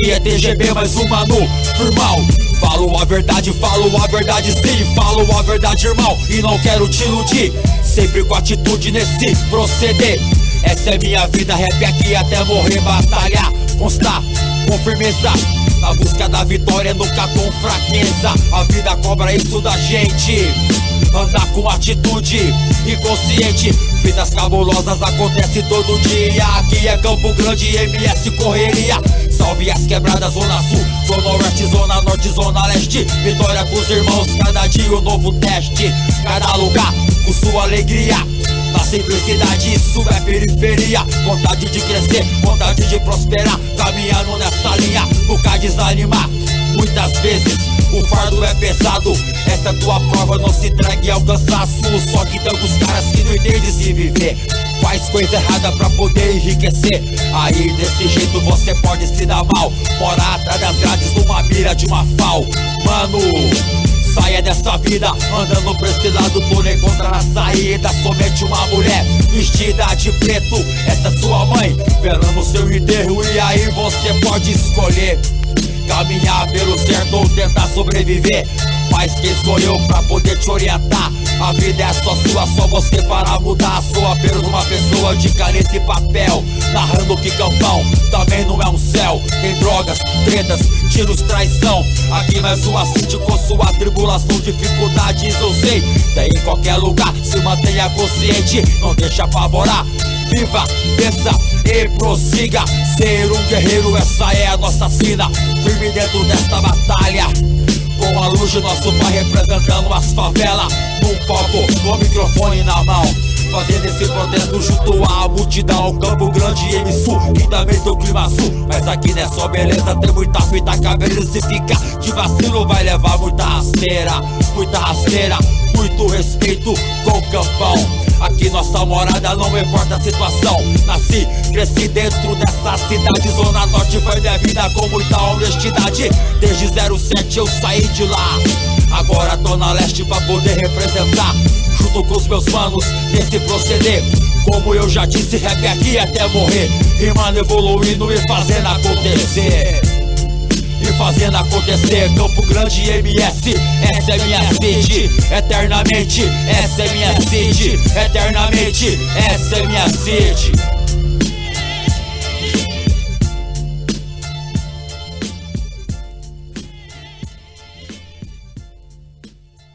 aqui é TGB, mais um mano firmão. Falo a verdade sim, falo a verdade, irmão, e não quero te iludir, sempre com atitude nesse proceder. Essa é minha vida, rap aqui até morrer, batalhar, constar com firmeza, na busca da vitória, nunca com fraqueza. A vida cobra isso da gente, andar com atitude inconsciente. Vidas cabulosas acontecem todo dia, aqui é Campo Grande, MS correria. Salve as quebradas, Zona Sul, Zona Oeste, Zona Norte, Zona Leste. Vitória com os irmãos, cada dia um novo teste. Cada lugar com sua alegria, na simplicidade isso é periferia. Vontade de crescer, vontade de prosperar, caminhando nessa linha, nunca desanimar. Muitas vezes o fardo é pesado, essa é tua prova, não se entregue ao cansaço. Só que tem alguns caras que não entendem se viver, faz coisa errada pra poder enriquecer. Aí desse jeito você pode se dar mal, morar atrás das grades numa mira de uma FAO. Mano, saia dessa vida, andando pra esse lado, tu não encontra na saída. Somente uma mulher vestida de preto, essa é sua mãe, velando o seu enterro. E aí você pode escolher caminhar pelo certo ou tentar sobreviver. Mas quem sou eu pra poder te orientar? A vida é só sua, só você para mudar. Sou apenas uma pessoa de caneta e papel, narrando que Campão também não é um céu. Tem drogas, tretas, tiros, traição. Aqui mais um assunto com sua tribulação, dificuldades eu sei, tem em qualquer lugar. Se mantenha consciente, não deixa apavorar. Viva, pensa e prossiga. Ser um guerreiro, essa é a nossa sina. Firme dentro desta batalha, com a luz de nosso pai representando as favelas. Num palco, com o microfone na mão, fazendo esse protesto junto à multidão. Campo Grande e M-Sul, que também tem o clima sul. Mas aqui não é só beleza, tem muita fita cabelo. Se fica de vacilo vai levar muita rasteira, muito respeito com o Campão. Aqui nossa morada não importa a situação. Nasci, cresci dentro dessa cidade. Zona Norte foi minha vida com muita honestidade. Desde 07 eu saí de lá, agora tô na Leste pra poder representar, junto com os meus manos nesse proceder. Como eu já disse, rap aqui até morrer, rimando, evoluindo e fazendo acontecer. Fazendo acontecer, Campo Grande MS, essa é minha sede, eternamente, essa é minha sede, eternamente, essa é minha sede.